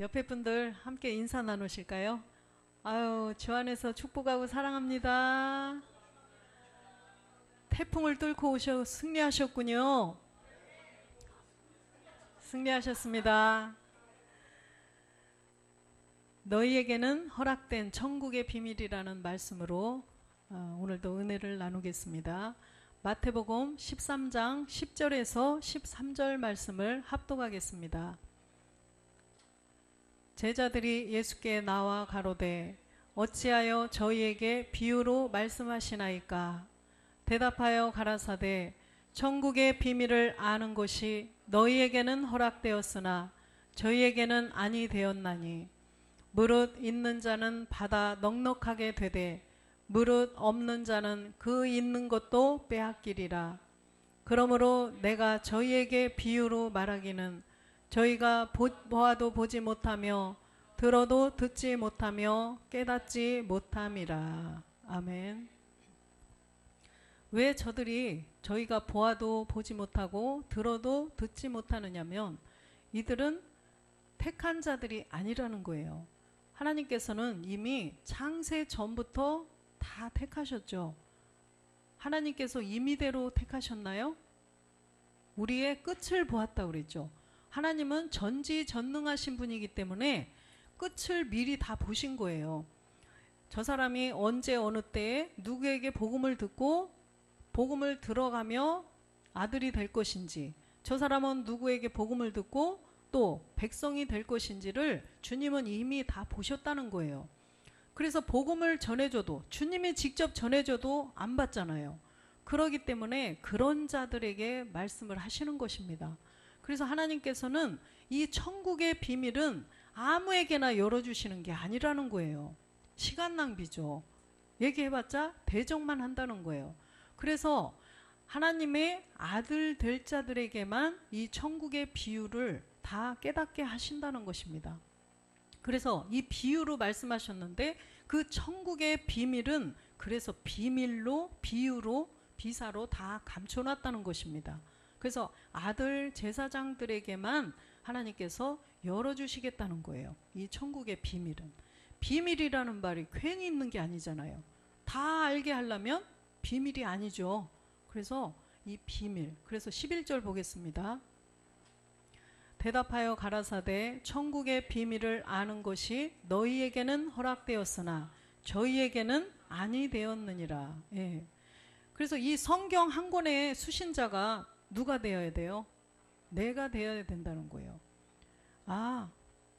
옆에 분들 함께 인사 나누실까요? 아유, 주 안에서 축복하고 사랑합니다. 태풍을 뚫고 오셔 승리하셨군요. 승리하셨습니다. 너희에게는 허락된 천국의 비밀이라는 말씀으로 오늘도 은혜를 나누겠습니다. 마태복음 13장 10절에서 13절 말씀을 합독하겠습니다. 제자들이 예수께 나와 가로되 어찌하여 저희에게 비유로 말씀하시나이까? 대답하여 가라사대 천국의 비밀을 아는 것이 너희에게는 허락되었으나 저희에게는 아니 되었나니 무릇 있는 자는 받아 넉넉하게 되되 무릇 없는 자는 그 있는 것도 빼앗기리라. 그러므로 내가 저희에게 비유로 말하기는 저희가 보아도 보지 못하며 들어도 듣지 못하며 깨닫지 못함이라. 아멘. 왜 저희가 보아도 보지 못하고 들어도 듣지 못하느냐면 이들은 택한 자들이 아니라는 거예요. 하나님께서는 이미 창세 전부터 다 택하셨죠. 하나님께서 임의대로 택하셨나요? 우리의 끝을 보았다고 그랬죠. 하나님은 전지전능하신 분이기 때문에 끝을 미리 다 보신 거예요. 저 사람이 언제 어느 때에 누구에게 복음을 듣고 복음을 들어가며 아들이 될 것인지, 저 사람은 누구에게 복음을 듣고 또 백성이 될 것인지를 주님은 이미 다 보셨다는 거예요. 그래서 복음을 전해줘도, 주님이 직접 전해줘도 안 받잖아요. 그러기 때문에 그런 자들에게 말씀을 하시는 것입니다. 그래서 하나님께서는 이 천국의 비밀은 아무에게나 열어주시는 게 아니라는 거예요. 시간 낭비죠. 얘기해봤자 대적만 한다는 거예요. 그래서 하나님의 아들 될 자들에게만 이 천국의 비유를 다 깨닫게 하신다는 것입니다. 그래서 이 비유로 말씀하셨는데 그 천국의 비밀은 그래서 비밀로, 비유로, 비사로 다 감춰놨다는 것입니다. 그래서 아들 제사장들에게만 하나님께서 열어주시겠다는 거예요. 이 천국의 비밀은. 비밀이라는 말이 괜히 있는 게 아니잖아요. 다 알게 하려면 비밀이 아니죠. 그래서 이 비밀, 그래서 11절 보겠습니다. 대답하여 가라사대 천국의 비밀을 아는 것이 너희에게는 허락되었으나 저희에게는 아니 되었느니라. 예. 그래서 이 성경 한 권의 수신자가 누가 되어야 돼요? 내가 되어야 된다는 거예요. 아,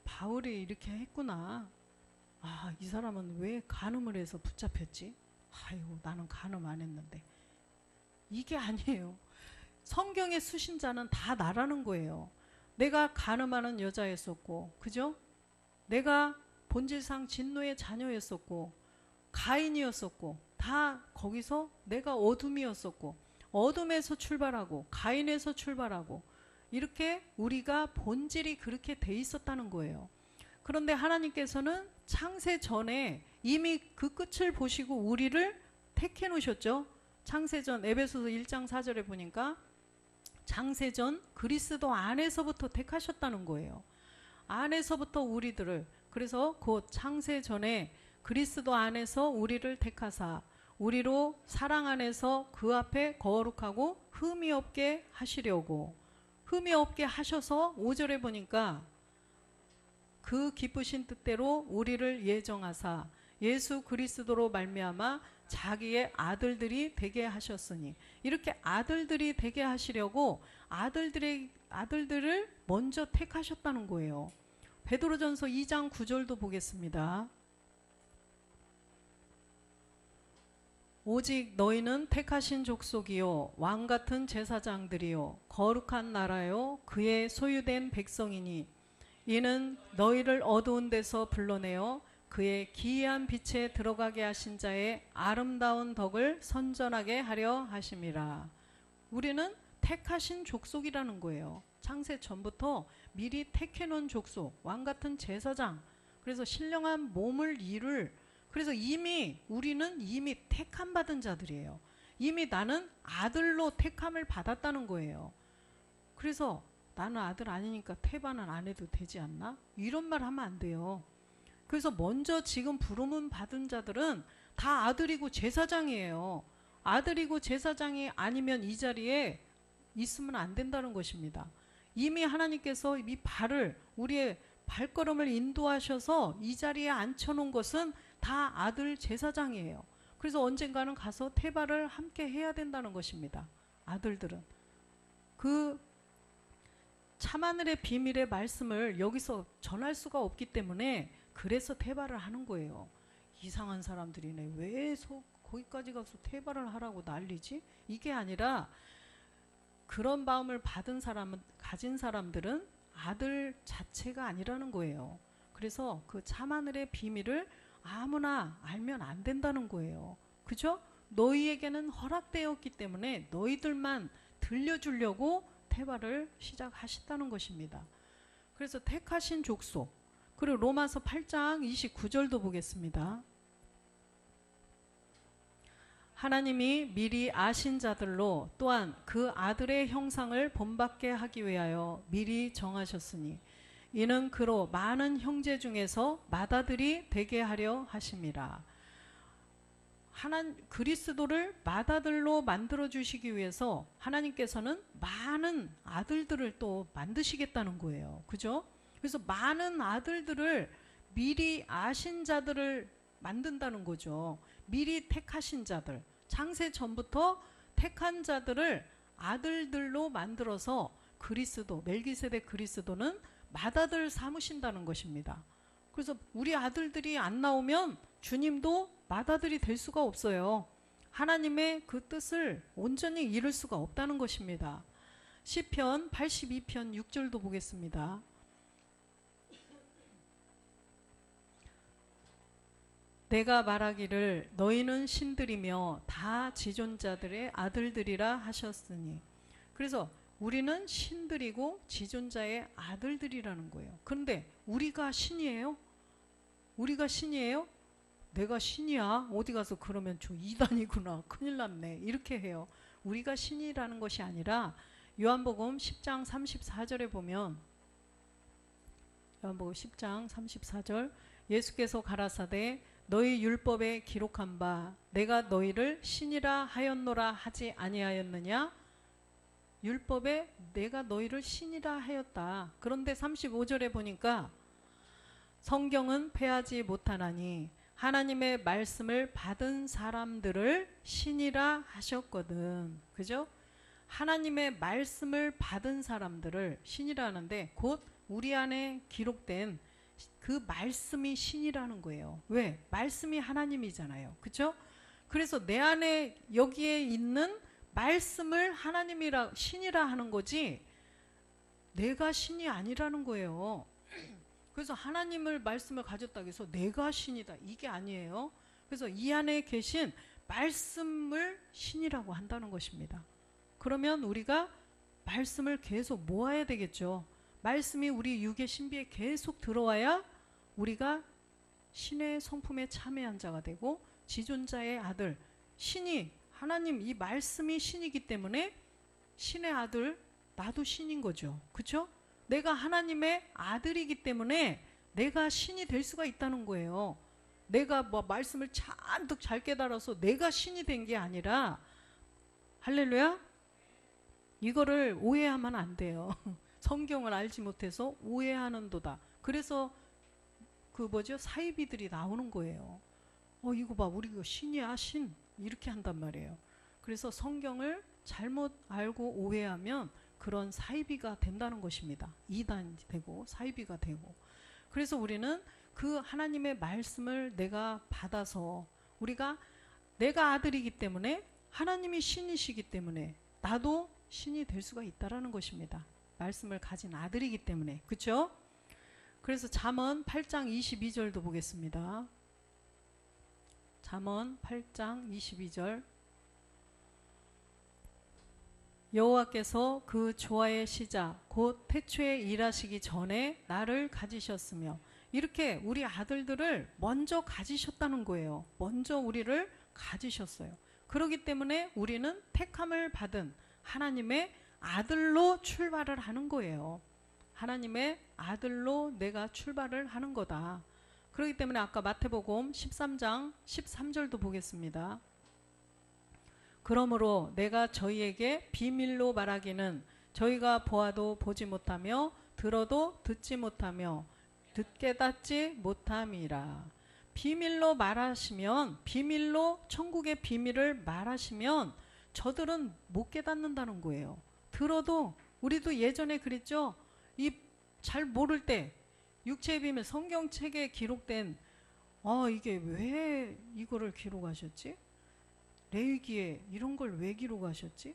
바울이 이렇게 했구나. 아, 이 사람은 왜 간음을 해서 붙잡혔지? 아이고, 나는 간음 안 했는데. 이게 아니에요. 성경의 수신자는 다 나라는 거예요. 내가 간음하는 여자였었고, 그죠? 내가 본질상 진노의 자녀였었고, 가인이었었고, 다 거기서 내가 어둠이었었고, 어둠에서 출발하고, 가인에서 출발하고, 이렇게 우리가 본질이 그렇게 돼 있었다는 거예요. 그런데 하나님께서는 창세 전에 이미 그 끝을 보시고 우리를 택해 놓으셨죠. 창세전 에베소서 1장 4절에 보니까 창세전 그리스도 안에서부터 택하셨다는 거예요. 안에서부터 우리들을, 그래서 곧 창세전에 그리스도 안에서 우리를 택하사 우리로 사랑 안에서 그 앞에 거룩하고 흠이 없게 하시려고, 흠이 없게 하셔서 5절에 보니까 그 기쁘신 뜻대로 우리를 예정하사 예수 그리스도로 말미암아 자기의 아들들이 되게 하셨으니, 이렇게 아들들이 되게 하시려고 아들들을 먼저 택하셨다는 거예요. 베드로전서 2장 9절도 보겠습니다. 오직 너희는 택하신 족속이요 왕같은 제사장들이요 거룩한 나라요 그의 소유된 백성이니 이는 너희를 어두운 데서 불러내어 그의 기이한 빛에 들어가게 하신 자의 아름다운 덕을 선전하게 하려 하심이라. 우리는 택하신 족속이라는 거예요. 창세 전부터 미리 택해놓은 족속, 왕같은 제사장, 그래서 신령한 몸을 이룰, 그래서 우리는 이미 택함 받은 자들이에요. 이미 나는 아들로 택함을 받았다는 거예요. 그래서 나는 아들 아니니까 태반은 안 해도 되지 않나? 이런 말 하면 안 돼요. 그래서 먼저 지금 부름은 받은 자들은 다 아들이고 제사장이에요. 아들이고 제사장이 아니면 이 자리에 있으면 안 된다는 것입니다. 이미 하나님께서 이 발을, 우리의 발걸음을 인도하셔서 이 자리에 앉혀놓은 것은 다 아들 제사장이에요. 그래서 언젠가는 가서 태발을 함께 해야 된다는 것입니다. 아들들은. 그 참하늘의 비밀의 말씀을 여기서 전할 수가 없기 때문에 그래서 태발을 하는 거예요. 이상한 사람들이네. 왜 거기까지 가서 태발을 하라고 난리지? 이게 아니라 그런 마음을 받은 사람은, 가진 사람들은 아들 자체가 아니라는 거예요. 그래서 그 참하늘의 비밀을 아무나 알면 안 된다는 거예요. 그죠? 너희에게는 허락되었기 때문에 너희들만 들려주려고 태발을 시작하셨다는 것입니다. 그래서 택하신 족속, 그리고 로마서 8장 29절도 보겠습니다. 하나님이 미리 아신 자들로 또한 그 아들의 형상을 본받게 하기 위하여 미리 정하셨으니 이는 그로 많은 형제 중에서 맏아들이 되게 하려 하심이라. 그리스도를 맏아들로 만들어 주시기 위해서 하나님께서는 많은 아들들을 또 만드시겠다는 거예요. 그죠? 그래서 많은 아들들을 미리 아신 자들을 만든다는 거죠. 미리 택하신 자들, 창세 전부터 택한 자들을 아들들로 만들어서 그리스도, 멜기세덱 그리스도는 맏아들 삼으신다는 것입니다. 그래서 우리 아들들이 안 나오면 주님도 맏아들이 될 수가 없어요. 하나님의 그 뜻을 온전히 이룰 수가 없다는 것입니다. 시편 82편 6절도 보겠습니다. 내가 말하기를 너희는 신들이며 다 지존자들의 아들들이라 하셨으니. 그래서 우리는 신들이고 지존자의 아들들이라는 거예요. 그런데 우리가 신이에요? 우리가 신이에요? 내가 신이야? 어디 가서 그러면 저 이단이구나. 큰일 났네. 이렇게 해요. 우리가 신이라는 것이 아니라 요한복음 10장 34절에 보면, 요한복음 10장 34절, 예수께서 가라사대 너희 율법에 기록한 바 내가 너희를 신이라 하였노라 하지 아니하였느냐? 율법에 내가 너희를 신이라 하였다. 그런데 35절에 보니까 성경은 패하지 못하나니 하나님의 말씀을 받은 사람들을 신이라 하셨거든. 그죠? 하나님의 말씀을 받은 사람들을 신이라 하는데 곧 우리 안에 기록된 그 말씀이 신이라는 거예요. 왜? 말씀이 하나님이잖아요. 그렇죠? 그래서 내 안에 여기에 있는 말씀을 하나님이라, 신이라 하는 거지 내가 신이 아니라는 거예요. 그래서 하나님을 말씀을 가졌다고 해서 내가 신이다, 이게 아니에요. 그래서 이 안에 계신 말씀을 신이라고 한다는 것입니다. 그러면 우리가 말씀을 계속 모아야 되겠죠. 말씀이 우리 육의 신비에 계속 들어와야 우리가 신의 성품에 참여한 자가 되고 지존자의 아들, 신이, 하나님 이 말씀이 신이기 때문에 신의 아들, 나도 신인 거죠. 그렇죠? 내가 하나님의 아들이기 때문에 내가 신이 될 수가 있다는 거예요. 내가 뭐 말씀을 잔뜩 잘 깨달아서 내가 신이 된 게 아니라, 할렐루야? 이거를 오해하면 안 돼요. 성경을 알지 못해서 오해하는도다. 그래서 그 뭐죠? 사이비들이 나오는 거예요. 이거 봐, 우리가 신이야, 신. 이렇게 한단 말이에요. 그래서 성경을 잘못 알고 오해하면 그런 사이비가 된다는 것입니다. 이단이 되고 사이비가 되고. 그래서 우리는 그 하나님의 말씀을 내가 받아서, 우리가 내가 아들이기 때문에 하나님이 신이시기 때문에 나도 신이 될 수가 있다라는 것입니다. 말씀을 가진 아들이기 때문에. 그렇죠? 그래서 잠언 8장 22절도 보겠습니다. 잠언 8장 22절. 여호와께서 그 조화의 시작 곧 태초에 일하시기 전에 나를 가지셨으며, 이렇게 우리 아들들을 먼저 가지셨다는 거예요. 먼저 우리를 가지셨어요. 그렇기 때문에 우리는 택함을 받은 하나님의 아들로 출발을 하는 거예요. 하나님의 아들로 내가 출발을 하는 거다. 그렇기 때문에 아까 마태복음 13장 13절도 보겠습니다. 그러므로 내가 저희에게 비밀로 말하기는 저희가 보아도 보지 못하며 들어도 듣지 못하며 깨닫지 못함이라. 비밀로 말하시면, 비밀로 천국의 비밀을 말하시면 저들은 못 깨닫는다는 거예요. 들어도, 우리도 예전에 그랬죠. 이 잘 모를 때 육체의 비밀, 성경책에 기록된 이게 왜 이거를 기록하셨지? 레위기에 이런 걸 왜 기록하셨지?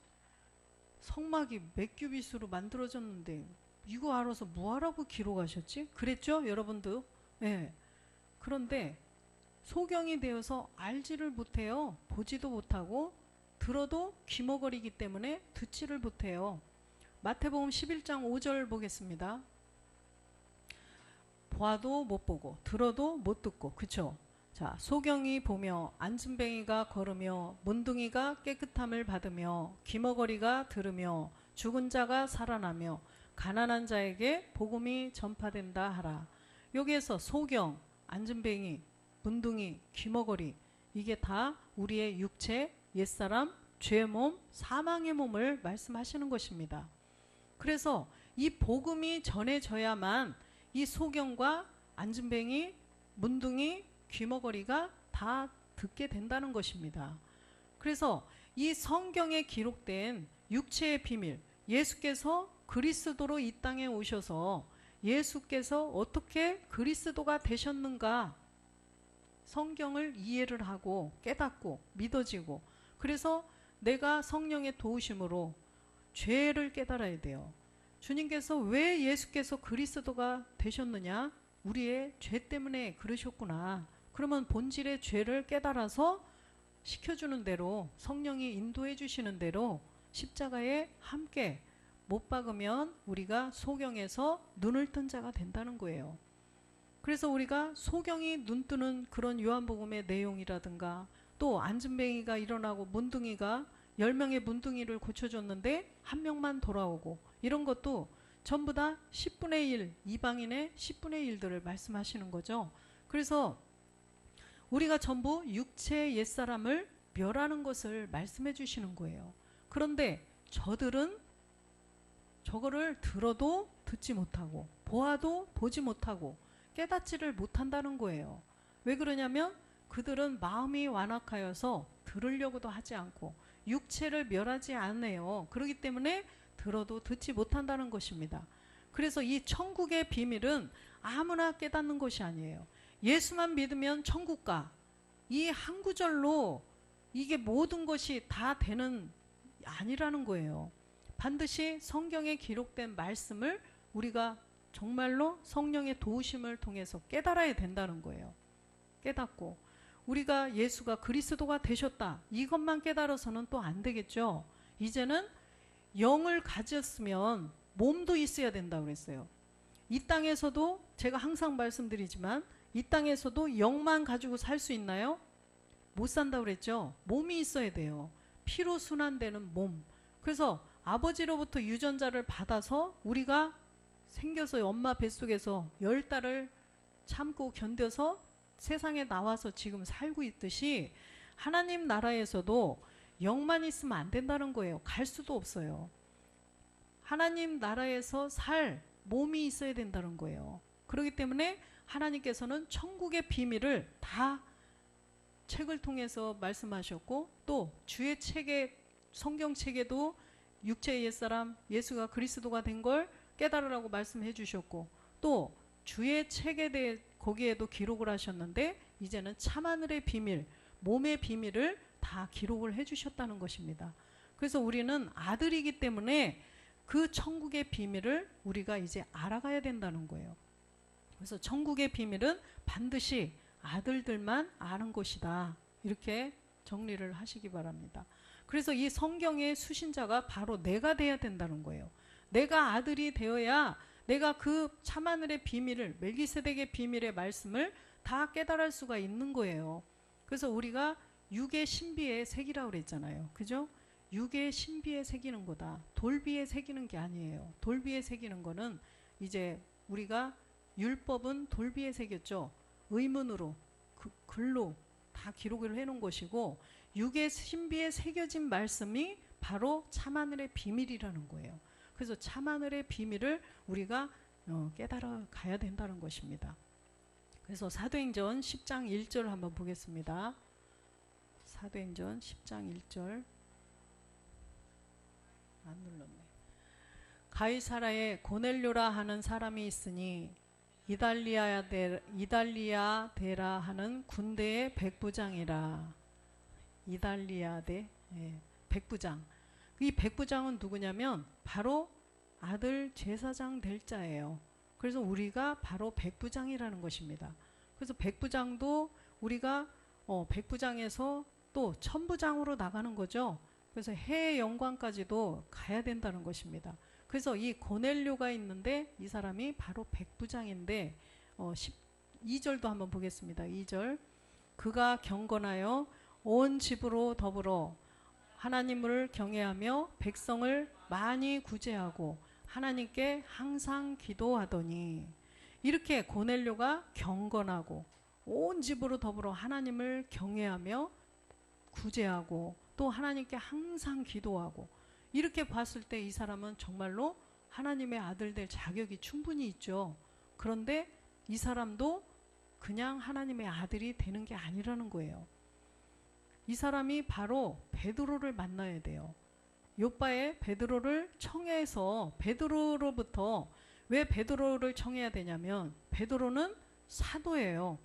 성막이 몇 규빗으로 만들어졌는데 이거 알아서 뭐하라고 기록하셨지? 그랬죠? 여러분도? 네. 그런데 소경이 되어서 알지를 못해요. 보지도 못하고 들어도 귀머거리기 때문에 듣지를 못해요. 마태복음 11장 5절 보겠습니다. 보아도 못 보고 들어도 못 듣고, 그쵸? 자, 소경이 보며 안진뱅이가 걸으며 문둥이가 깨끗함을 받으며 귀머거리가 들으며 죽은 자가 살아나며 가난한 자에게 복음이 전파된다 하라. 여기에서 소경, 안진뱅이, 문둥이, 귀머거리, 이게 다 우리의 육체, 옛사람, 죄의 몸, 사망의 몸을 말씀하시는 것입니다. 그래서 이 복음이 전해져야만 이 소경과 안진뱅이, 문둥이, 귀머거리가 다 듣게 된다는 것입니다. 그래서 이 성경에 기록된 육체의 비밀, 예수께서 그리스도로 이 땅에 오셔서 예수께서 어떻게 그리스도가 되셨는가, 성경을 이해를 하고 깨닫고 믿어지고, 그래서 내가 성령의 도우심으로 죄를 깨달아야 돼요. 주님께서 왜 예수께서 그리스도가 되셨느냐? 우리의 죄 때문에 그러셨구나. 그러면 본질의 죄를 깨달아서 시켜주는 대로, 성령이 인도해 주시는 대로 십자가에 함께 못 박으면 우리가 소경에서 눈을 뜬 자가 된다는 거예요. 그래서 우리가 소경이 눈 뜨는 그런 요한복음의 내용이라든가, 또 안진뱅이가 일어나고 문둥이가 10명의 문둥이를 고쳐줬는데 한 명만 돌아오고, 이런 것도 전부 다 10분의 1, 이방인의 10분의 1들을 말씀하시는 거죠. 그래서 우리가 전부 육체의 옛사람을 멸하는 것을 말씀해 주시는 거예요. 그런데 저들은 저거를 들어도 듣지 못하고 보아도 보지 못하고 깨닫지를 못한다는 거예요. 왜 그러냐면 그들은 마음이 완악하여서 들으려고도 하지 않고 육체를 멸하지 않아요. 그렇기 때문에 들어도 듣지 못한다는 것입니다. 그래서 이 천국의 비밀은 아무나 깨닫는 것이 아니에요. 예수만 믿으면 천국 가. 이 한 구절로 이게 모든 것이 다 되는 아니라는 거예요. 반드시 성경에 기록된 말씀을 우리가 정말로 성령의 도우심을 통해서 깨달아야 된다는 거예요. 깨닫고 우리가 예수가 그리스도가 되셨다, 이것만 깨달아서는 또 안 되겠죠. 이제는 영을 가졌으면 몸도 있어야 된다고 그랬어요. 이 땅에서도 제가 항상 말씀드리지만 이 땅에서도 영만 가지고 살 수 있나요? 못 산다고 그랬죠. 몸이 있어야 돼요. 피로 순환되는 몸. 그래서 아버지로부터 유전자를 받아서 우리가 생겨서 엄마 뱃속에서 10달을 참고 견뎌서 세상에 나와서 지금 살고 있듯이 하나님 나라에서도 영만 있으면 안 된다는 거예요. 갈 수도 없어요. 하나님 나라에서 살 몸이 있어야 된다는 거예요. 그렇기 때문에 하나님께서는 천국의 비밀을 다 책을 통해서 말씀하셨고, 또 주의 책에, 성경책에도 육체의 옛사람 예수가 그리스도가 된 걸 깨달으라고 말씀해 주셨고, 또 주의 책에 대해 거기에도 기록을 하셨는데 이제는 참하늘의 비밀, 몸의 비밀을 다 기록을 해 주셨다는 것입니다. 그래서 우리는 아들이기 때문에 그 천국의 비밀을 우리가 이제 알아가야 된다는 거예요. 그래서 천국의 비밀은 반드시 아들들만 아는 것이다, 이렇게 정리를 하시기 바랍니다. 그래서 이 성경의 수신자가 바로 내가 돼야 된다는 거예요. 내가 아들이 되어야 내가 그 참하늘의 비밀을, 멜기세덱의 비밀의 말씀을 다 깨달을 수가 있는 거예요. 그래서 우리가 육의 신비의 색이라고 그랬잖아요. 그죠? 육의 신비에 새기는 거다. 돌비에 새기는 게 아니에요. 돌비에 새기는 거는 이제 우리가 율법은 돌비에 새겼죠. 의문으로 글로 다 기록을 해놓은 것이고 육의 신비에 새겨진 말씀이 바로 참하늘의 비밀이라는 거예요. 그래서 참하늘의 비밀을 우리가 깨달아 가야 된다는 것입니다. 그래서 사도행전 10장 1절 한번 보겠습니다. 사도행전 10장 1절. 안 눌렀네. 가이사라에 고넬료라 하는 사람이 있으니 이달리아 데라 하는 군대의 백부장이라. 이달리아데 백부장. 이 백부장은 누구냐면 바로 아들 제사장 될 자예요. 그래서 우리가 바로 백부장이라는 것입니다. 그래서 백부장도 우리가 백부장에서 또 천부장으로 나가는 거죠. 그래서 해의 영광까지도 가야 된다는 것입니다. 그래서 이 고넬료가 있는데 이 사람이 바로 백부장인데 12절도 한번 보겠습니다. 2절. 그가 경건하여 온 집으로 더불어 하나님을 경외하며 백성을 많이 구제하고 하나님께 항상 기도하더니. 이렇게 고넬료가 경건하고 온 집으로 더불어 하나님을 경외하며 구제하고 또 하나님께 항상 기도하고, 이렇게 봤을 때 이 사람은 정말로 하나님의 아들 될 자격이 충분히 있죠. 그런데 이 사람도 그냥 하나님의 아들이 되는 게 아니라는 거예요. 이 사람이 바로 베드로를 만나야 돼요. 요바에 베드로를 청해서, 베드로로부터 왜 베드로를 청해야 되냐면 베드로는 사도예요.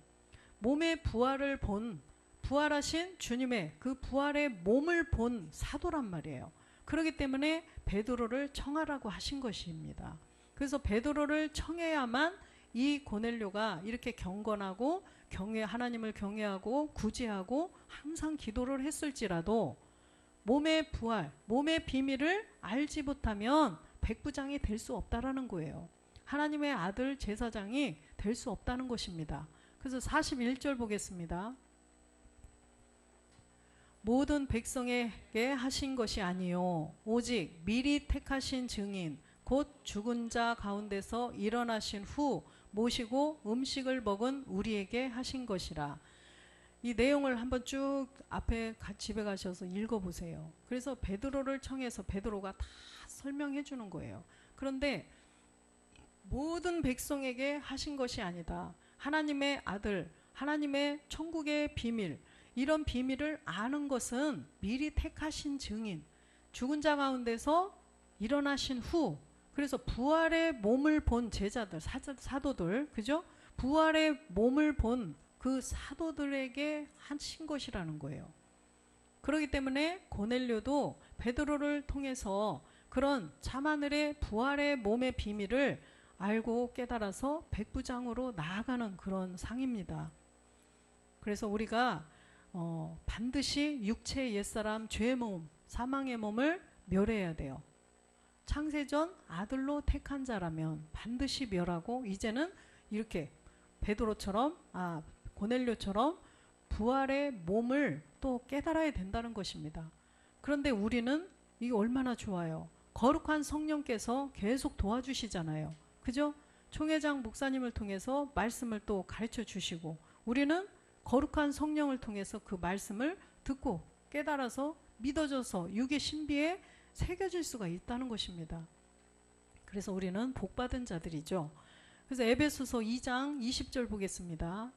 몸의 부활을 본, 부활하신 주님의 그 부활의 몸을 본 사도란 말이에요. 그렇기 때문에 베드로를 청하라고 하신 것입니다. 그래서 베드로를 청해야만 이 고넬료가 이렇게 경건하고 하나님을 경외하고 구제하고 항상 기도를 했을지라도 몸의 부활, 몸의 비밀을 알지 못하면 백부장이 될 수 없다라는 거예요. 하나님의 아들 제사장이 될 수 없다는 것입니다. 그래서 41절 보겠습니다. 모든 백성에게 하신 것이 아니요 오직 미리 택하신 증인 곧 죽은 자 가운데서 일어나신 후 모시고 음식을 먹은 우리에게 하신 것이라. 이 내용을 한번 쭉 앞에 집에 가셔서 읽어보세요. 그래서 베드로를 청해서 베드로가 다 설명해 주는 거예요. 그런데 모든 백성에게 하신 것이 아니다. 하나님의 아들, 하나님의 천국의 비밀, 이런 비밀을 아는 것은 미리 택하신 증인, 죽은 자 가운데서 일어나신 후, 그래서 부활의 몸을 본 제자들, 사도들, 그죠? 부활의 몸을 본 그 사도들에게 하신 것이라는 거예요. 그렇기 때문에 고넬료도 베드로를 통해서 그런 참하늘의 부활의 몸의 비밀을 알고 깨달아서 백부장으로 나아가는 그런 상입니다. 그래서 우리가 반드시 육체의 옛사람, 죄의 몸, 사망의 몸을 멸해야 돼요. 창세전 아들로 택한 자라면 반드시 멸하고 이제는 이렇게 베드로처럼 고넬료처럼 부활의 몸을 또 깨달아야 된다는 것입니다. 그런데 우리는 이게 얼마나 좋아요. 거룩한 성령께서 계속 도와주시잖아요. 그죠? 총회장 목사님을 통해서 말씀을 또 가르쳐 주시고 우리는 거룩한 성령을 통해서 그 말씀을 듣고 깨달아서 믿어져서 육의 신비에 새겨질 수가 있다는 것입니다. 그래서 우리는 복받은 자들이죠. 그래서 에베소서 2장 20절 보겠습니다.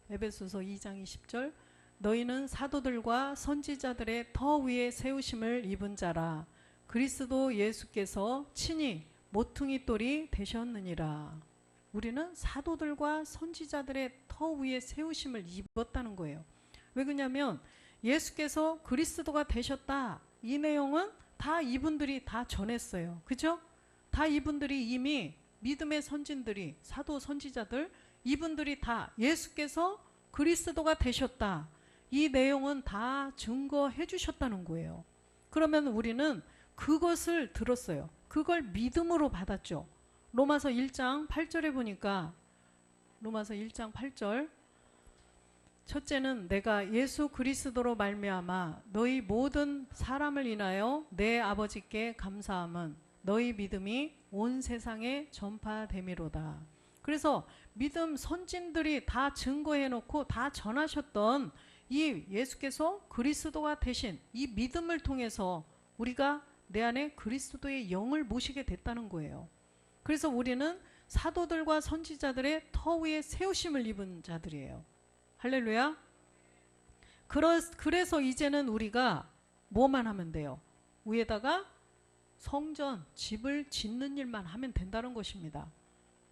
에베소서 2장 20절. 너희는 사도들과 선지자들의 터 위에 세우심을 입은 자라. 그리스도 예수께서 친히 모퉁이 돌이 되셨느니라. 우리는 사도들과 선지자들의 터 위에 세우심을 입었다는 거예요. 왜 그러냐면 예수께서 그리스도가 되셨다. 이 내용은 다 이분들이 다 전했어요. 그죠? 다 이분들이 이미 믿음의 선진들이, 사도 선지자들, 이분들이 다 예수께서 그리스도가 되셨다. 이 내용은 다 증거해 주셨다는 거예요. 그러면 우리는 그것을 들었어요. 그걸 믿음으로 받았죠. 로마서 1장 8절에 보니까, 로마서 1장 8절, 첫째는 내가 예수 그리스도로 말미암아 너희 모든 사람을 인하여 내 아버지께 감사함은 너희 믿음이 온 세상에 전파됨이로다. 그래서 믿음 선진들이 다 증거해 놓고 다 전하셨던 이 예수께서 그리스도가 되신 이 믿음을 통해서 우리가 내 안에 그리스도의 영을 모시게 됐다는 거예요. 그래서 우리는 사도들과 선지자들의 터 위에 세우심을 입은 자들이에요. 할렐루야. 그래서 이제는 우리가 뭐만 하면 돼요? 위에다가 성전, 집을 짓는 일만 하면 된다는 것입니다.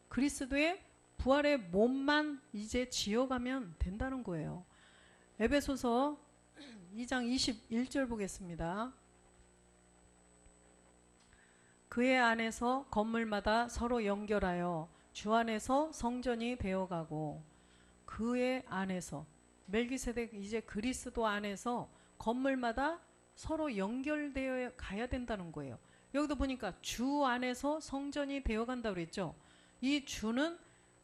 그리스도의 부활의 몸만 이제 지어가면 된다는 거예요. 에베소서 2장 21절 보겠습니다. 그의 안에서 건물마다 서로 연결하여 주 안에서 성전이 되어가고, 그의 안에서, 멜기세덱 이제 그리스도 안에서 건물마다 서로 연결되어 가야 된다는 거예요. 여기도 보니까 주 안에서 성전이 되어간다고 그랬죠. 이 주는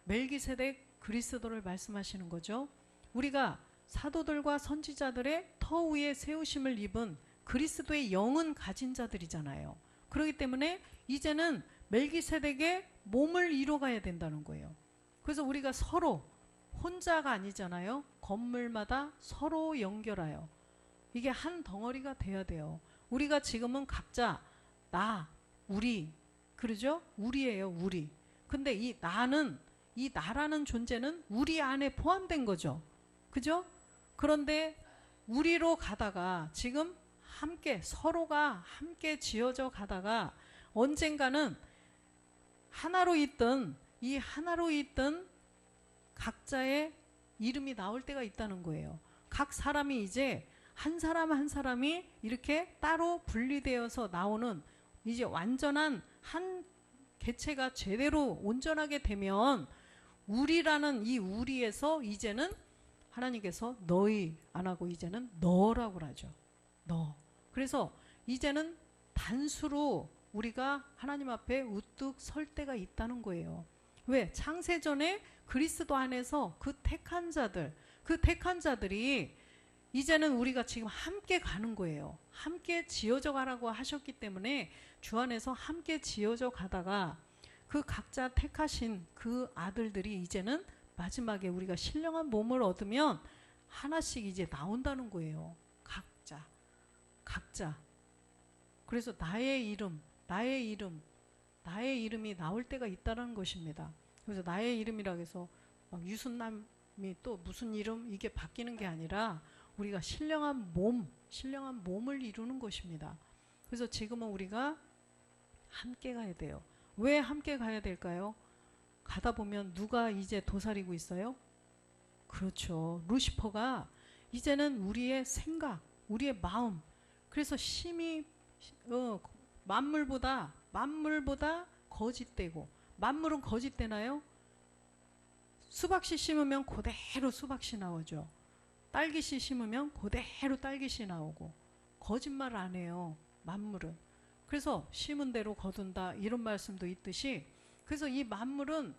멜기세덱 그리스도를 말씀하시는 거죠. 우리가 사도들과 선지자들의 터 위에 세우심을 입은 그리스도의 영은 가진 자들이잖아요. 그렇기 때문에 이제는 멜기세덱의 몸을 이뤄가야 된다는 거예요. 그래서 우리가 서로 혼자가 아니잖아요. 건물마다 서로 연결하여 이게 한 덩어리가 돼야 돼요. 우리가 지금은 각자 나, 우리, 그러죠? 우리예요, 우리. 근데 이 나는, 이 나라는 존재는 우리 안에 포함된 거죠. 그죠? 그런데 우리로 가다가 지금 함께 서로가 함께 지어져 가다가 언젠가는 하나로 있던 이 하나로 있던 각자의 이름이 나올 때가 있다는 거예요. 각 사람이 이제 한 사람 한 사람이 이렇게 따로 분리되어서 나오는 이제 완전한 한 개체가 제대로 온전하게 되면 우리라는 이 우리에서 이제는 하나님께서 너희 안 하고 이제는 너라고 하죠. 너. 그래서 이제는 단수로 우리가 하나님 앞에 우뚝 설 때가 있다는 거예요. 왜? 창세전에 그리스도 안에서 그 택한 자들이 이제는 우리가 지금 함께 가는 거예요. 함께 지어져 가라고 하셨기 때문에 주 안에서 함께 지어져 가다가 그 각자 택하신 그 아들들이 이제는 마지막에 우리가 신령한 몸을 얻으면 하나씩 이제 나온다는 거예요. 각자. 그래서 나의 이름이 나올 때가 있다는 것입니다. 그래서 나의 이름이라고 해서 막 유순남이 또 무슨 이름 이게 바뀌는 게 아니라 우리가 신령한 몸을 이루는 것입니다. 그래서 지금은 우리가 함께 가야 돼요. 왜 함께 가야 될까요? 가다 보면 누가 이제 도사리고 있어요? 그렇죠. 루시퍼가 이제는 우리의 생각, 우리의 마음, 그래서 심히 만물보다 거짓되고, 만물은 거짓되나요? 수박씨 심으면 그대로 수박씨 나오죠. 딸기씨 심으면 그대로 딸기씨 나오고, 거짓말 안 해요, 만물은. 그래서 심은 대로 거둔다 이런 말씀도 있듯이, 그래서 이 만물은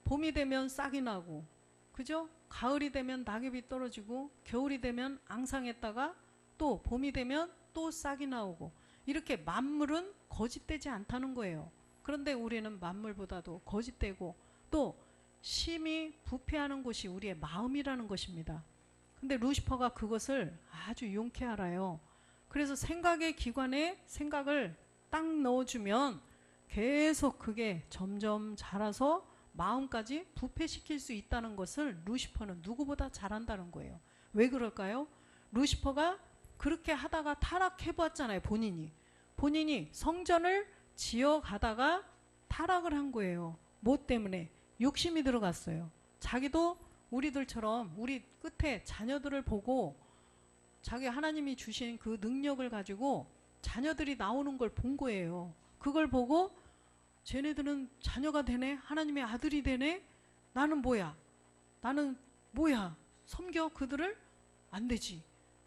봄이 되면 싹이 나고, 그죠? 가을이 되면 낙엽이 떨어지고, 겨울이 되면 앙상했다가 또 봄이 되면 또 싹이 나오고, 이렇게 만물은 거짓되지 않다는 거예요. 그런데 우리는 만물보다도 거짓되고 또 심히 부패하는 곳이 우리의 마음이라는 것입니다. 근데 루시퍼가 그것을 아주 용케 알아요. 그래서 생각의 기관에 생각을 딱 넣어주면 계속 그게 점점 자라서 마음까지 부패시킬 수 있다는 것을 루시퍼는 누구보다 잘한다는 거예요. 왜 그럴까요? 루시퍼가 그렇게 하다가 타락해봤잖아요. 본인이 성전을 지어가다가 타락을 한 거예요. 뭐 때문에? 욕심이 들어갔어요. 자기도 우리들처럼 우리 끝에 자녀들을 보고 자기 하나님이 주신 그 능력을 가지고 자녀들이 나오는 걸 본 거예요. 그걸 보고 쟤네들은 자녀가 되네? 하나님의 아들이 되네? 나는 뭐야? 섬겨 그들을? 안 되지.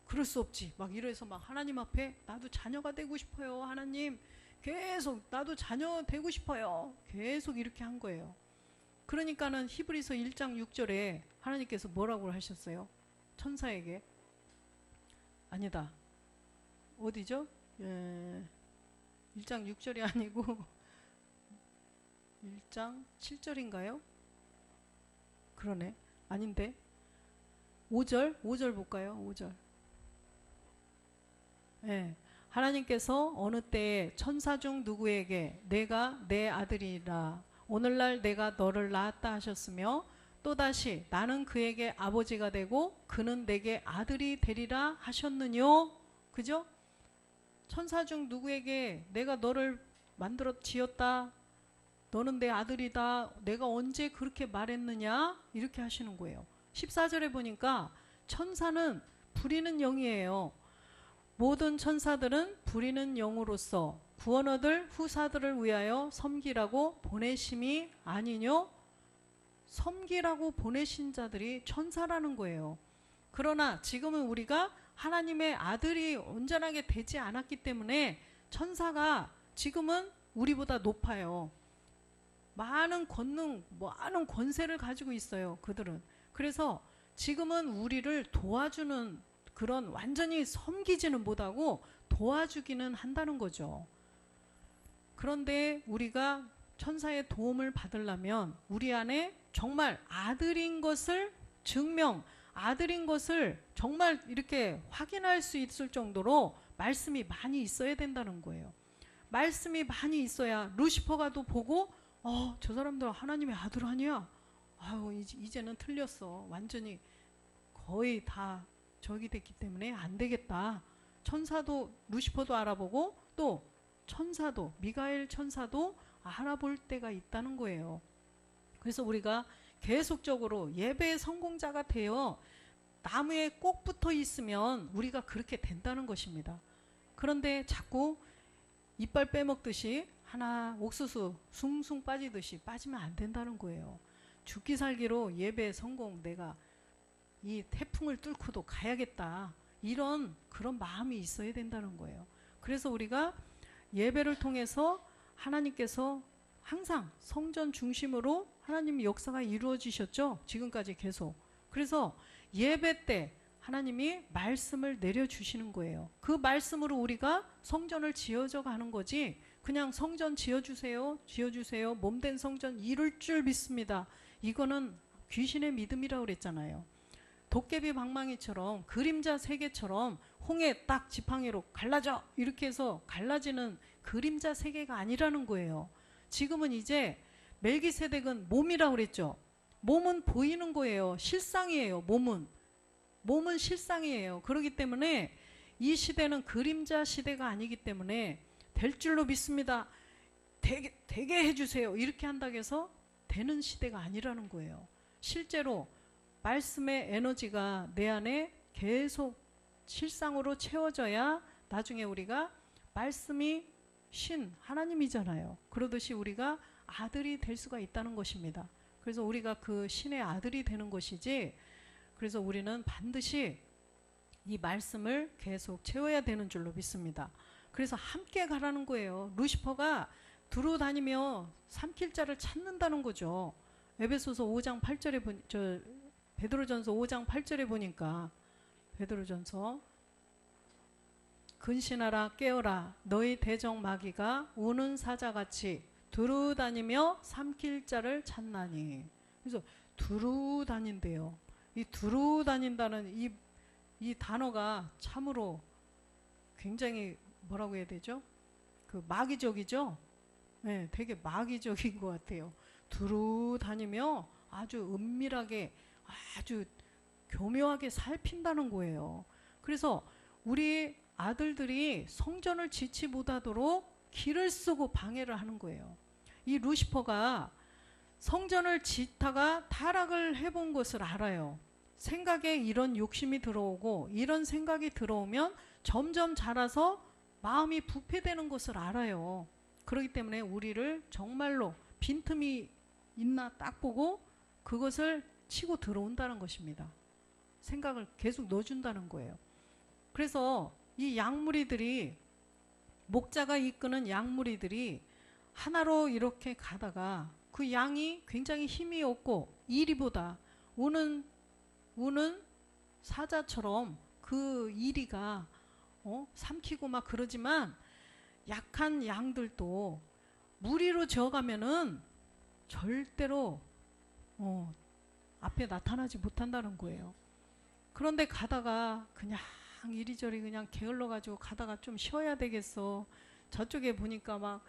그럴 수 없지. 막 이래서 막 하나님 앞에 나도 자녀가 되고 싶어요. 하나님 계속 나도 자녀 되고 싶어요. 계속 이렇게 한 거예요. 그러니까는 히브리서 1장 6절에 하나님께서 뭐라고 하셨어요? 천사에게. 아니다. 어디죠? 1장 6절이 아니고 1장 7절인가요? 그러네. 아닌데. 5절 볼까요? 5절. 예. 하나님께서 어느 때에 천사 중 누구에게 내가 내 아들이라 오늘날 내가 너를 낳았다 하셨으며 또다시 나는 그에게 아버지가 되고 그는 내게 아들이 되리라 하셨느뇨. 그죠? 천사 중 누구에게 내가 너를 만들어 지었다. 너는 내 아들이다. 내가 언제 그렇게 말했느냐? 이렇게 하시는 거예요. 14절에 보니까 천사는 부리는 영이에요. 모든 천사들은 부리는 영으로서 구원 얻을 후사들을 위하여 섬기라고 보내심이 아니뇨? 섬기라고 보내신 자들이 천사라는 거예요. 그러나 지금은 우리가 하나님의 아들이 온전하게 되지 않았기 때문에 천사가 지금은 우리보다 높아요. 많은 권능, 많은 권세를 가지고 있어요. 그들은. 그래서 지금은 우리를 도와주는 그런 완전히 섬기지는 못하고 도와주기는 한다는 거죠. 그런데 우리가 천사의 도움을 받으려면 우리 안에 정말 아들인 것을 증명, 아들인 것을 정말 이렇게 확인할 수 있을 정도로 말씀이 많이 있어야 된다는 거예요. 말씀이 많이 있어야 루시퍼가도 보고 저 사람들 하나님의 아들 아니야? 아유 이제는 틀렸어. 완전히 거의 다 저기 됐기 때문에 안 되겠다. 천사도 루시퍼도 알아보고 또 천사도 미가엘 천사도 알아볼 때가 있다는 거예요. 그래서 우리가 계속적으로 예배의 성공자가 되어 나무에 꼭 붙어 있으면 우리가 그렇게 된다는 것입니다. 그런데 자꾸 이빨 빼먹듯이 하나 옥수수 숭숭 빠지듯이 빠지면 안 된다는 거예요. 죽기 살기로 예배 성공 내가 이 태풍을 뚫고도 가야겠다. 이런 그런 마음이 있어야 된다는 거예요. 그래서 우리가 예배를 통해서 하나님께서 항상 성전 중심으로 하나님의 역사가 이루어지셨죠. 지금까지 계속. 그래서 예배 때 하나님이 말씀을 내려주시는 거예요. 그 말씀으로 우리가 성전을 지어져 가는 거지 그냥 성전 지어주세요. 지어주세요. 몸된 성전 이룰 줄 믿습니다. 이거는 귀신의 믿음이라고 그랬잖아요. 도깨비 방망이처럼 그림자 세계처럼 홍해 딱 지팡이로 갈라져 이렇게 해서 갈라지는 그림자 세계가 아니라는 거예요. 지금은 이제 멜기세덱은 몸이라고 그랬죠. 몸은 보이는 거예요. 실상이에요. 몸은 실상이에요. 그렇기 때문에 이 시대는 그림자 시대가 아니기 때문에 될 줄로 믿습니다. 되게 해주세요. 이렇게 한다고 해서 되는 시대가 아니라는 거예요. 실제로 말씀의 에너지가 내 안에 계속 실상으로 채워져야 나중에 우리가 말씀이 신 하나님이잖아요. 그러듯이 우리가 아들이 될 수가 있다는 것입니다. 그래서 우리가 그 신의 아들이 되는 것이지 그래서 우리는 반드시 이 말씀을 계속 채워야 되는 줄로 믿습니다. 그래서 함께 가라는 거예요. 루시퍼가 두루 다니며 삼킬 자를 찾는다는 거죠. 에베소서 5장 8절에 베드로전서 5장 8절에 보니까 베드로전서 근신하라 깨어라 너희 대적 마귀가 우는 사자같이 두루 다니며 삼킬 자를 찾나니. 그래서 두루 다닌대요. 이 두루 다닌다는 이 단어가 참으로 굉장히 뭐라고 해야 되죠? 그 마귀적이죠? 네, 되게 마귀적인 것 같아요. 두루 다니며 아주 은밀하게 아주 교묘하게 살핀다는 거예요. 그래서 우리 아들들이 성전을 지치 못하도록 길을 쓰고 방해를 하는 거예요. 이 루시퍼가 성전을 짓다가 타락을 해본 것을 알아요. 생각에 이런 욕심이 들어오고 이런 생각이 들어오면 점점 자라서 마음이 부패되는 것을 알아요. 그렇기 때문에 우리를 정말로 빈틈이 있나 딱 보고 그것을 치고 들어온다는 것입니다. 생각을 계속 넣어준다는 거예요. 그래서 이 양무리들이 목자가 이끄는 양무리들이 하나로 이렇게 가다가 그 양이 굉장히 힘이 없고 이리보다 우는 사자처럼 그 이리가 삼키고 막 그러지만 약한 양들도 무리로 지어가면은 절대로 앞에 나타나지 못한다는 거예요. 그런데 가다가 그냥 이리저리 그냥 게을러가지고 가다가 좀 쉬어야 되겠어. 저쪽에 보니까 막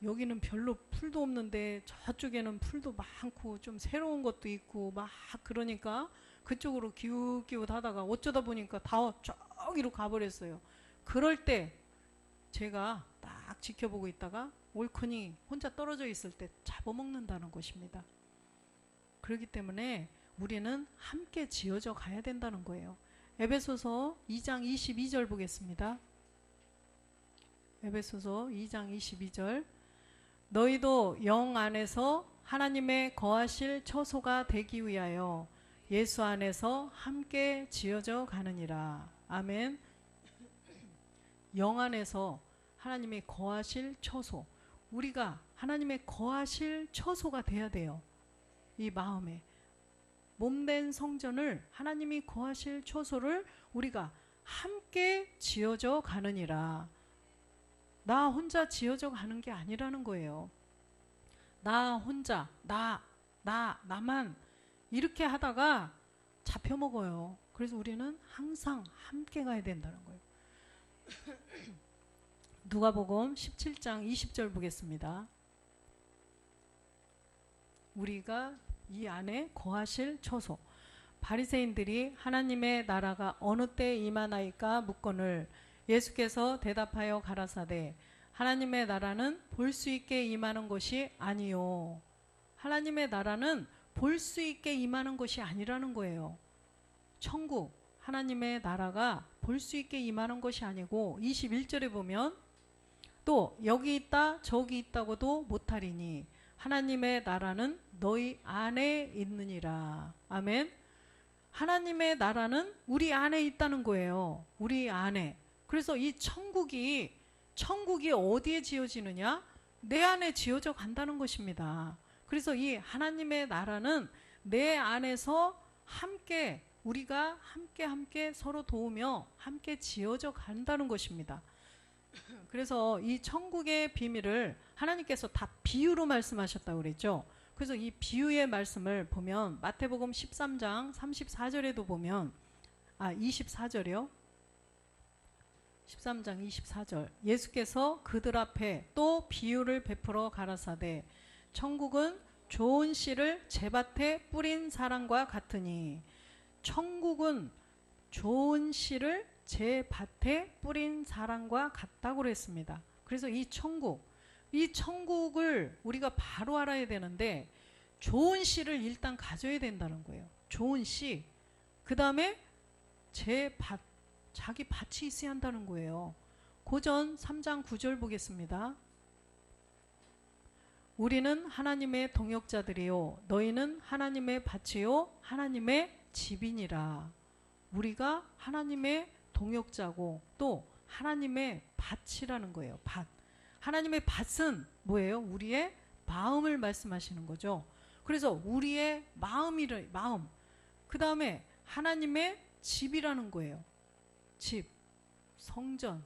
여기는 별로 풀도 없는데 저쪽에는 풀도 많고 좀 새로운 것도 있고 막 그러니까 그쪽으로 기웃기웃 하다가 어쩌다 보니까 다 저기로 가버렸어요. 그럴 때 제가 딱 지켜보고 있다가 올코니 혼자 떨어져 있을 때 잡아먹는다는 것입니다. 그렇기 때문에 우리는 함께 지어져 가야 된다는 거예요. 에베소서 2장 22절 보겠습니다. 에베소서 2장 22절. 너희도 영 안에서 하나님의 거하실 처소가 되기 위하여 예수 안에서 함께 지어져 가느니라. 아멘. 영 안에서 하나님의 거하실 처소. 우리가 하나님의 거하실 처소가 돼야 돼요. 이 마음에. 몸된 성전을 하나님이 거하실 처소를 우리가 함께 지어져 가느니라. 나 혼자 지어져 가는 게 아니라는 거예요. 나 혼자, 나만 이렇게 하다가 잡혀먹어요. 그래서 우리는 항상 함께 가야 된다는 거예요. 누가복음 17장 20절 보겠습니다. 우리가 이 안에 거하실 처소. 바리새인들이 하나님의 나라가 어느 때 임하나이까 묻거늘 예수께서 대답하여 가라사대 하나님의 나라는 볼 수 있게 임하는 것이 아니요. 하나님의 나라는 볼 수 있게 임하는 것이 아니라는 거예요. 천국, 하나님의 나라가 볼 수 있게 임하는 것이 아니고 21절에 보면 또 여기 있다 저기 있다고도 못하리니 하나님의 나라는 너희 안에 있느니라. 아멘. 하나님의 나라는 우리 안에 있다는 거예요. 우리 안에. 그래서 이 천국이 어디에 지어지느냐? 내 안에 지어져 간다는 것입니다. 그래서 이 하나님의 나라는 내 안에서 함께 우리가 함께 서로 도우며 함께 지어져 간다는 것입니다. 그래서 이 천국의 비밀을 하나님께서 다 비유로 말씀하셨다고 그랬죠. 그래서 이 비유의 말씀을 보면 마태복음 13장 34절에도 보면 24절이요. 13장 24절 예수께서 그들 앞에 또 비유를 베풀어 가라사대 천국은 좋은 씨를 제밭에 뿌린 사람과 같으니 천국은 좋은 씨를 제 밭에 뿌린 사람과 같다고 그랬습니다. 그래서 이 천국을 우리가 바로 알아야 되는데 좋은 씨를 일단 가져야 된다는 거예요. 좋은 씨. 그 다음에 제 밭, 자기 밭이 있어야 한다는 거예요. 고전 3장 9절 보겠습니다. 우리는 하나님의 동역자들이요 너희는 하나님의 밭이요 하나님의 집이니라. 우리가 하나님의 동역자고 또 하나님의 밭이라는 거예요. 밭. 하나님의 밭은 뭐예요? 우리의 마음을 말씀하시는 거죠. 그래서 우리의 마음. 그 다음에 하나님의 집이라는 거예요. 집, 성전.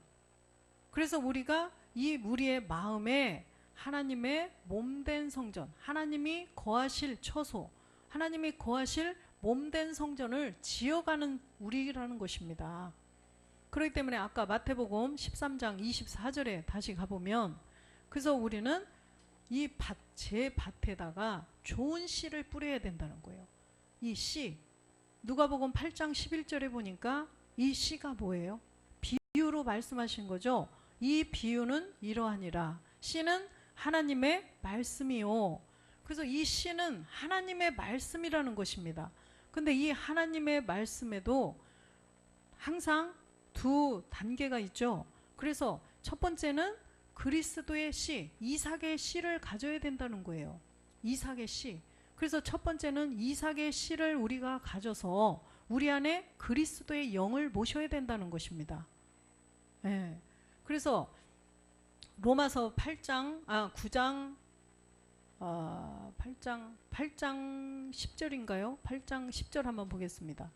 그래서 우리가 이 우리의 마음에 하나님의 몸된 성전, 하나님이 거하실 처소, 하나님이 거하실 몸된 성전을 지어가는 우리라는 것입니다. 그렇기 때문에 아까 마태복음 13장 24절에 다시 가보면 그래서 우리는 이 제 밭에다가 좋은 씨를 뿌려야 된다는 거예요. 이 씨, 누가복음 8장 11절에 보니까 이 씨가 뭐예요? 비유로 말씀하신 거죠. 이 비유는 이러하니라. 씨는 하나님의 말씀이요. 그래서 이 씨는 하나님의 말씀이라는 것입니다. 근데 이 하나님의 말씀에도 항상 두 단계가 있죠. 그래서 첫 번째는 그리스도의 씨, 이삭의 씨를 가져야 된다는 거예요. 이삭의 씨. 그래서 첫 번째는 이삭의 씨를 우리가 가져서 우리 안에 그리스도의 영을 모셔야 된다는 것입니다. 네. 그래서 로마서 9장 8장 10절인가요? 8장 10절 한번 보겠습니다.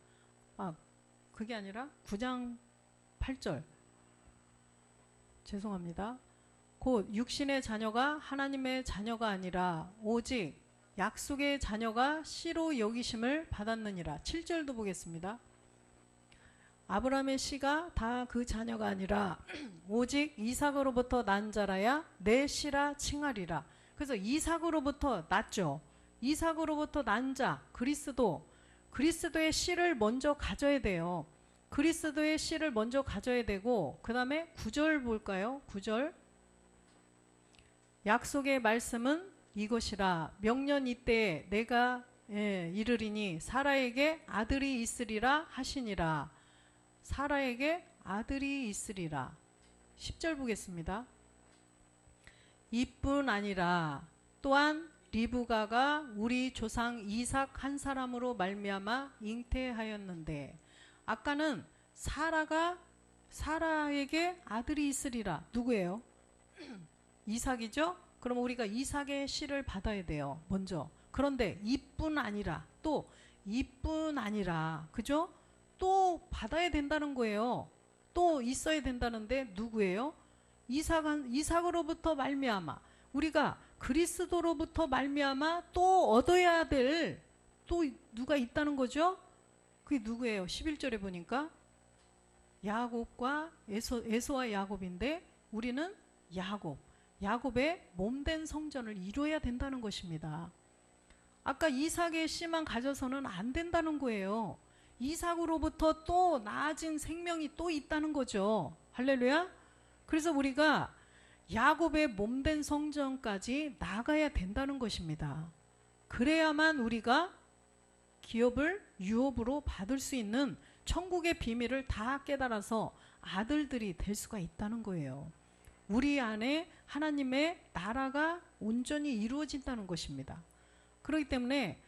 그게 아니라 9장 8절. 죄송합니다. 곧 육신의 자녀가 하나님의 자녀가 아니라 오직 약속의 자녀가 씨로 여기심을 받았느니라. 7절도 보겠습니다. 아브라함의 씨가 다 그 자녀가 아니라 오직 이삭으로부터 난 자라야 내 씨라 칭하리라. 그래서 이삭으로부터 났죠. 이삭으로부터 난 자, 그리스도의 씨를 먼저 가져야 돼요. 그리스도의 씨를 먼저 가져야 되고, 그 다음에 9절 볼까요? 9절. 약속의 말씀은 이것이라. 명년 이때에 내가 이르리니 사라에게 아들이 있으리라 하시니라. 사라에게 아들이 있으리라. 10절 보겠습니다. 이뿐 아니라 또한 리브가가 우리 조상 이삭 한 사람으로 말미암아 잉태하였는데, 아까는 사라에게 아들이 있으리라. 누구예요? 이삭이죠? 그럼 우리가 이삭의 씨를 받아야 돼요. 먼저. 그런데 이뿐 아니라, 또 이뿐 아니라, 그죠? 또 받아야 된다는 거예요. 또 있어야 된다는데 누구예요? 이삭으로부터 말미암아, 우리가 그리스도로부터 말미암아 또 얻어야 될 또 누가 있다는 거죠? 그게 누구예요? 11절에 보니까 야곱과 에서와 야곱인데, 우리는 야곱의 몸된 성전을 이루어야 된다는 것입니다. 아까 이삭의 씨만 가져서는 안 된다는 거예요. 이삭으로부터 또 나아진 생명이 또 있다는 거죠. 할렐루야. 그래서 우리가 야곱의 몸된 성전까지 나가야 된다는 것입니다. 그래야만 우리가 유업으로 받을 수 있는 천국의 비밀을 다 깨달아서 아들들이 될 수가 있다는 거예요. 우리 안에 하나님의 나라가 온전히 이루어진다는 것입니다. 그렇기 때문에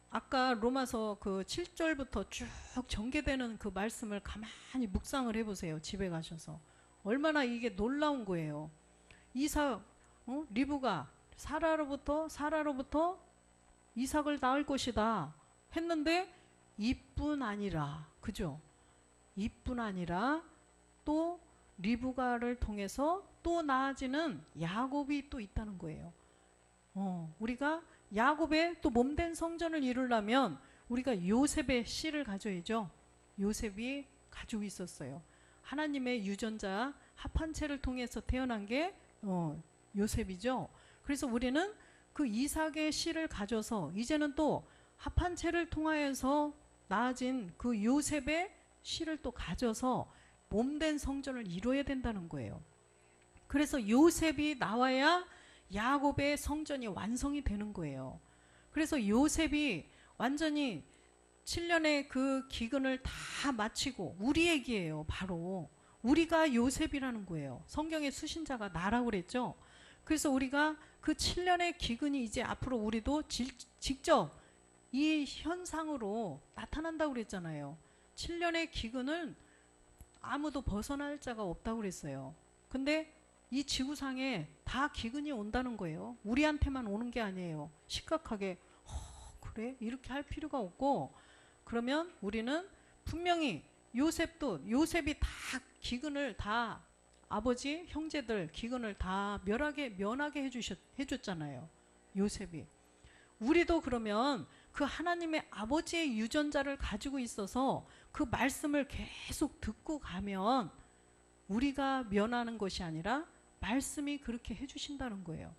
아까 로마서 7절부터 쭉 전개되는 그 말씀을 가만히 묵상을 해보세요. 집에 가셔서. 얼마나 이게 놀라운 거예요. 리브가 사라로부터 이삭을 낳을 것이다 했는데, 이뿐 아니라, 그죠? 이뿐 아니라 또 리브가를 통해서 또 나아지는 야곱이 또 있다는 거예요. 우리가 야곱의 또 몸된 성전을 이루려면 우리가 요셉의 씨를 가져야죠. 요셉이 가지고 있었어요. 하나님의 유전자 합한체를 통해서 태어난 게 요셉이죠. 그래서 우리는 그 이삭의 씨를 가져서 이제는 또 합한체를 통하여서 나아진 그 요셉의 씨를 또 가져서 몸된 성전을 이루어야 된다는 거예요. 그래서 요셉이 나와야 야곱의 성전이 완성이 되는 거예요. 그래서 요셉이 완전히 7년의 그 기근을 다 마치고, 우리 얘기예요. 바로 우리가 요셉이라는 거예요. 성경의 수신자가 나라고 그랬죠. 그래서 우리가 그 7년의 기근이 이제 앞으로 우리도 직접 이 현상으로 나타난다고 그랬잖아요. 7년의 기근은 아무도 벗어날 자가 없다고 그랬어요. 근데 이 지구상에 다 기근이 온다는 거예요. 우리한테만 오는 게 아니에요. 심각하게 그래? 이렇게 할 필요가 없고, 그러면 우리는 분명히 요셉이 다 기근을 다, 아버지 형제들 기근을 다 면하게 해줬잖아요. 요셉이. 우리도 그러면 그 하나님의 아버지의 유전자를 가지고 있어서 그 말씀을 계속 듣고 가면 우리가 면하는 것이 아니라 말씀이 그렇게 해주신다는 거예요.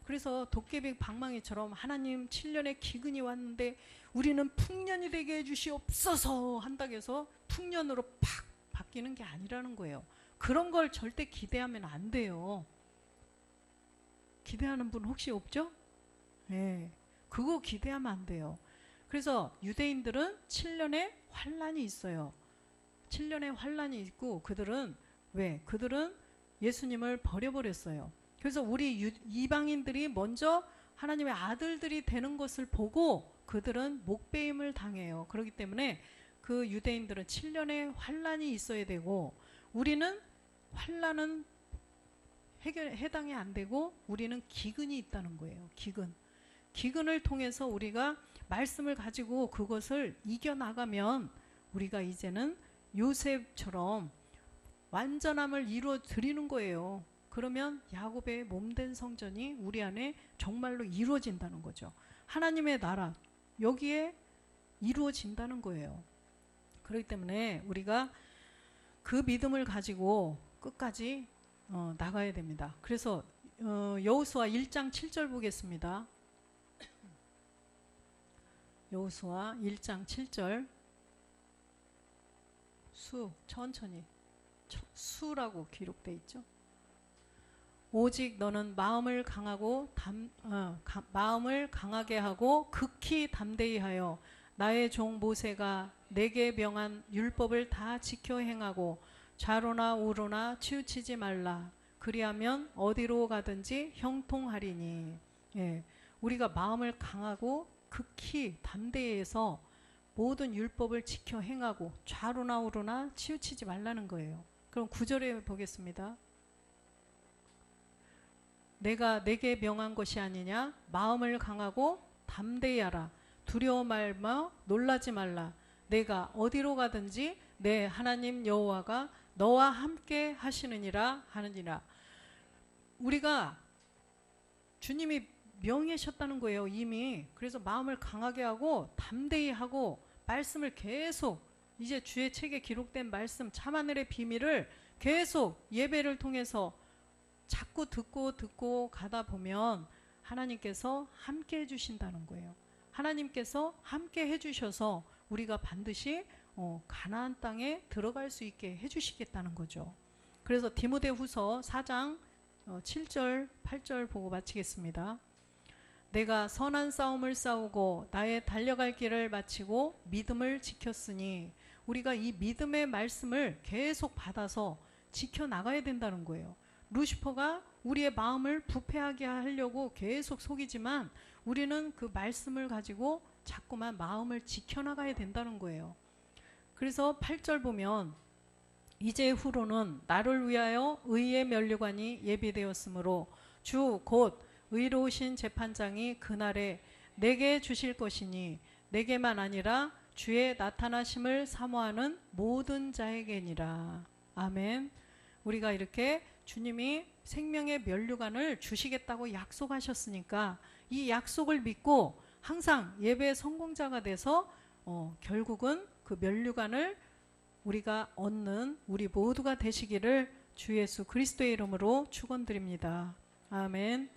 그래서 도깨비 방망이처럼 하나님 7년의 기근이 왔는데 우리는 풍년이 되게 해주시옵소서 한다고 해서 풍년으로 팍 바뀌는 게 아니라는 거예요. 그런 걸 절대 기대하면 안 돼요. 기대하는 분 혹시 없죠? 네, 그거 기대하면 안 돼요. 그래서 유대인들은 7년의 환란이 있어요. 7년의 환란이 있고, 그들은 예수님을 버려버렸어요. 그래서 우리 이방인들이 먼저 하나님의 아들들이 되는 것을 보고 그들은 목배임을 당해요. 그렇기 때문에 그 유대인들은 7년의 환란이 있어야 되고, 우리는 환란은 해당이 안 되고 우리는 기근이 있다는 거예요. 기근을 통해서 우리가 말씀을 가지고 그것을 이겨나가면 우리가 이제는 요셉처럼 완전함을 이루어 드리는 거예요. 그러면 야곱의 몸된 성전이 우리 안에 정말로 이루어진다는 거죠. 하나님의 나라 여기에 이루어진다는 거예요. 그렇기 때문에 우리가 그 믿음을 가지고 끝까지 나가야 됩니다. 그래서 여호수아 1장 7절 보겠습니다. 여호수아 1장 7절 천천히 수라고 기록되어 있죠. 오직 너는 마음을 강하게 하고 극히 담대히 하여 나의 종 모세가 내게 명한 율법을 다 지켜 행하고 좌로나 우로나 치우치지 말라. 그리하면 어디로 가든지 형통하리니. 예, 우리가 마음을 강하고 극히 담대히 해서 모든 율법을 지켜 행하고 좌로나 우로나 치우치지 말라는 거예요. 그럼 9절에 보겠습니다. 내가 내게 명한 것이 아니냐? 마음을 강하고 담대히 하라. 두려워 말며 놀라지 말라. 내가 어디로 가든지 내 하나님 여호와가 너와 함께 하시느니라 하느니라. 우리가 주님이 명예셨다는 거예요. 이미. 그래서 마음을 강하게 하고 담대히 하고 말씀을 계속 이제 주의 책에 기록된 말씀 참하늘의 비밀을 계속 예배를 통해서 자꾸 듣고 가다 보면 하나님께서 함께 해주신다는 거예요. 하나님께서 함께 해주셔서 우리가 반드시 가나안 땅에 들어갈 수 있게 해주시겠다는 거죠. 그래서 디모데후서 4장 7절 8절 보고 마치겠습니다. 내가 선한 싸움을 싸우고 나의 달려갈 길을 마치고 믿음을 지켰으니 우리가 이 믿음의 말씀을 계속 받아서 지켜나가야 된다는 거예요. 루시퍼가 우리의 마음을 부패하게 하려고 계속 속이지만 우리는 그 말씀을 가지고 자꾸만 마음을 지켜나가야 된다는 거예요. 그래서 8절 보면 이제 후로는 나를 위하여 의의 면류관이 예비되었으므로 주 곧 의로우신 재판장이 그날에 내게 주실 것이니 내게만 아니라 주의 나타나심을 사모하는 모든 자에게니라. 아멘. 우리가 이렇게 주님이 생명의 면류관을 주시겠다고 약속하셨으니까 이 약속을 믿고 항상 예배의 성공자가 돼서 결국은 그 면류관을 우리가 얻는 우리 모두가 되시기를 주 예수 그리스도의 이름으로 축원드립니다. 아멘.